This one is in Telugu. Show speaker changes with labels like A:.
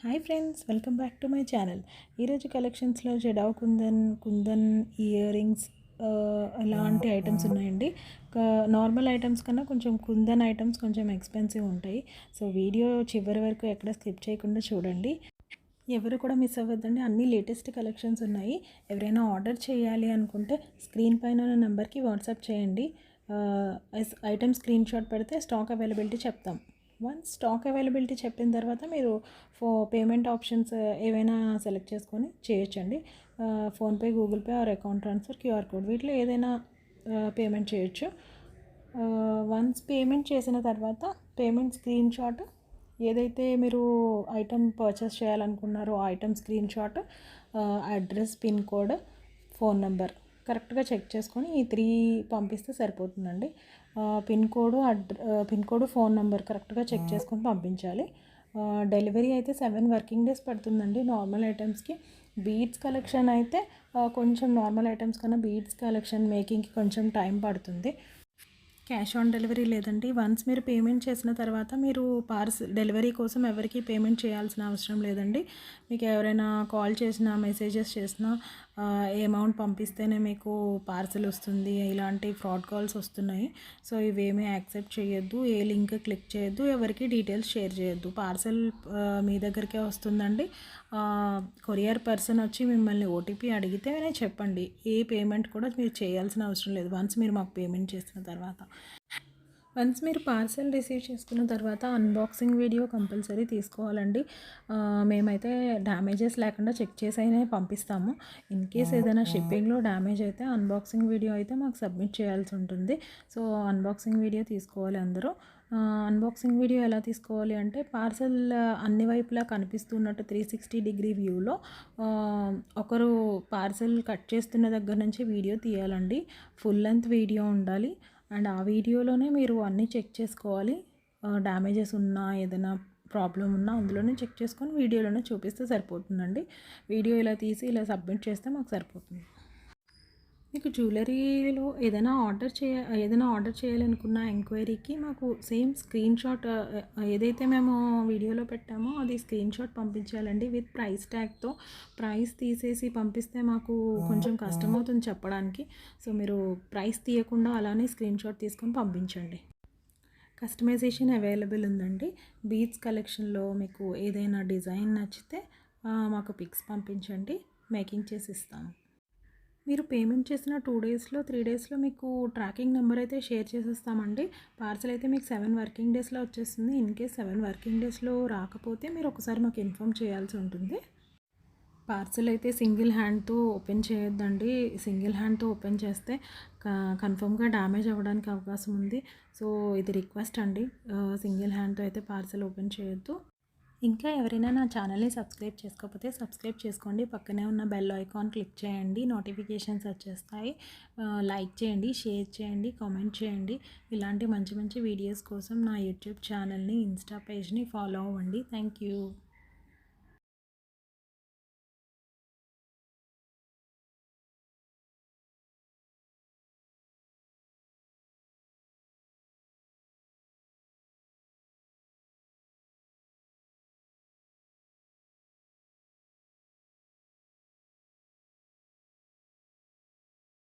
A: Hi friends, welcome back to my channel. ఈరోజు కలెక్షన్స్లో జడావ్ కుందన్ ఇయర్ రింగ్స్ అలాంటి ఐటమ్స్ ఉన్నాయండి. నార్మల్ ఐటమ్స్ కన్నా కొంచెం కుందన్ ఐటమ్స్ కొంచెం ఎక్స్పెన్సివ్ ఉంటాయి. సో వీడియో చివరి వరకు ఎక్కడ స్కిప్ చేయకుండా చూడండి. ఎవరు కూడా మిస్ అవ్వద్దండి. అన్ని లేటెస్ట్ కలెక్షన్స్ ఉన్నాయి. ఎవరైనా ఆర్డర్ చేయాలి అనుకుంటే స్క్రీన్ పైన ఉన్న నెంబర్కి వాట్సాప్ చేయండి. ఐటమ్ స్క్రీన్ షాట్ పెడితే స్టాక్ అవైలబిలిటీ చెప్తాం. వన్స్ స్టాక్ అవైలబిలిటీ చెప్పిన తర్వాత మీరు పేమెంట్ ఆప్షన్స్ ఏవైనా సెలెక్ట్ చేసుకొని చేయొచ్చండి. PhonePe, Google pay are account transfer, QR code వీటిలో ఏదైనా పేమెంట్ చేయొచ్చు. వన్స్ పేమెంట్ చేసిన తర్వాత పేమెంట్ స్క్రీన్ షాట్ ఏదైతే మీరు ఐటమ్ పర్చేస్ చేయాలనుకున్నారో ఆ item screen shot, address, pin code, phone number కరెక్ట్గా చెక్ చేసుకొని ఈ 3 పంపిస్తే సరిపోతుందండి. పిన్ కోడ్, ఫోన్ నెంబర్ కరెక్ట్గా చెక్ చేసుకొని పంపించాలి. డెలివరీ అయితే 7 వర్కింగ్ డేస్ పడుతుందండి నార్మల్ ఐటమ్స్కి. బీడ్స్ కలెక్షన్ అయితే కొంచెం నార్మల్ ఐటమ్స్ కన్నా బీడ్స్ కలెక్షన్ మేకింగ్కి కొంచెం టైం పడుతుంది. క్యాష్ ఆన్ డెలివరీ లేదండి. వన్స్ మీరు పేమెంట్ చేసిన తర్వాత మీరు డెలివరీ కోసం ఎవరికి పేమెంట్ చేయాల్సిన అవసరం లేదండి. మీకు ఎవరైనా కాల్ చేసినా, మెసేజెస్ చేసినా ఏ అమౌంట్ పంపిస్తేనే మీకు పార్సల్ వస్తుంది, ఇలాంటి ఫ్రాడ్ కాల్స్ వస్తున్నాయి. సో ఇవేమీ యాక్సెప్ట్ చేయొద్దు. ఏ లింక్ క్లిక్ చేయొద్దు, ఎవరికి డీటెయిల్స్ షేర్ చేయొద్దు. పార్సల్ మీ దగ్గరికే వస్తుందండి. కొరియర్ పర్సన్ వచ్చి మిమ్మల్ని ఓటీపీ అడిగితేనే చెప్పండి. ఏ పేమెంట్ కూడా మీరు చేయాల్సిన అవసరం లేదు వన్స్ మీరు మాకు పేమెంట్ చేసిన తర్వాత. వన్స్ మీరు పార్సల్ రిసీవ్ చేసుకున్న తర్వాత అన్బాక్సింగ్ వీడియో కంపల్సరీ తీసుకోవాలండి. మేమైతే డ్యామేజెస్ లేకుండా చెక్ చేసి అయినా పంపిస్తాము. ఇన్ కేస్ ఏదైనా షిప్పింగ్లో డ్యామేజ్ అయితే అన్బాక్సింగ్ వీడియో అయితే మాకు సబ్మిట్ చేయాల్సి ఉంటుంది. సో అన్బాక్సింగ్ వీడియో తీసుకోవాలి అందరూ. అన్బాక్సింగ్ వీడియో ఎలా తీసుకోవాలి అంటే పార్సల్ అన్ని వైపులా కనిపిస్తున్నట్టు 360 డిగ్రీ వ్యూలో ఒకరు పార్సల్ కట్ చేస్తున్న దగ్గర నుంచి వీడియో తీయాలండి. ఫుల్ లెంత్ వీడియో ఉండాలి. అండ్ ఆ వీడియోలోనే మీరు అన్నీ చెక్ చేసుకోవాలి. డ్యామేజెస్ ఉన్నా, ఏదైనా ప్రాబ్లం ఉన్నా అందులోనే చెక్ చేసుకొని వీడియోలోనే చూపిస్తే సరిపోతుందండి. వీడియో ఇలా తీసి ఇలా సబ్మిట్ చేస్తే మాకు సరిపోతుంది. మీకు జ్యువెలరీలో ఏదైనా ఆర్డర్ చేయాలనుకున్న ఎంక్వైరీకి మాకు సేమ్ స్క్రీన్ షాట్ ఏదైతే మేము వీడియోలో పెట్టామో అది స్క్రీన్ షాట్ పంపించాలండి విత్ ప్రైస్ ట్యాగ్తో. ప్రైస్ తీసేసి పంపిస్తే మాకు కొంచెం కష్టమవుతుంది చెప్పడానికి. సో మీరు ప్రైస్ తీయకుండా అలానే స్క్రీన్ షాట్ తీసుకొని పంపించండి. కస్టమైజేషన్ అవైలబుల్ ఉందండి. బీడ్స్ కలెక్షన్లో మీకు ఏదైనా డిజైన్ నచ్చితే మాకు పిక్స్ పంపించండి, మేకింగ్ చేసి ఇస్తాము. మీరు పేమెంట్ చేసిన 2 డేస్లో 3 డేస్లో మీకు ట్రాకింగ్ నెంబర్ అయితే షేర్ చేసేస్తామండి. పార్సల్ అయితే మీకు 7 వర్కింగ్ డేస్లో వచ్చేస్తుంది. ఇన్ కేస్ 7 వర్కింగ్ డేస్లో రాకపోతే మీరు ఒకసారి మాకు ఇన్ఫామ్ చేయాల్సి ఉంటుంది. పార్సల్ అయితే సింగిల్ హ్యాండ్తో ఓపెన్ చేయొద్దండి. సింగిల్ హ్యాండ్తో ఓపెన్ చేస్తే కన్ఫర్మ్గా డ్యామేజ్ అవ్వడానికి అవకాశం ఉంది. సో ఇది రిక్వెస్ట్ అండి, సింగిల్ హ్యాండ్తో అయితే పార్సల్ ఓపెన్ చేయొద్దు. ఇంకా ఎవరైనా నా ఛానల్ని సబ్స్క్రైబ్ చేసుకోకపోతే సబ్స్క్రైబ్ చేసుకోండి. పక్కనే ఉన్న బెల్ ఐకాన్ క్లిక్ చేయండి, నోటిఫికేషన్స్ వచ్చేస్తాయి. లైక్ చేయండి, షేర్ చేయండి, కామెంట్ చేయండి. ఇలాంటి మంచి మంచి వీడియోస్ కోసం నా యూట్యూబ్ ఛానల్ని, ఇన్స్టా పేజ్ని ఫాలో అవ్వండి. Thank you.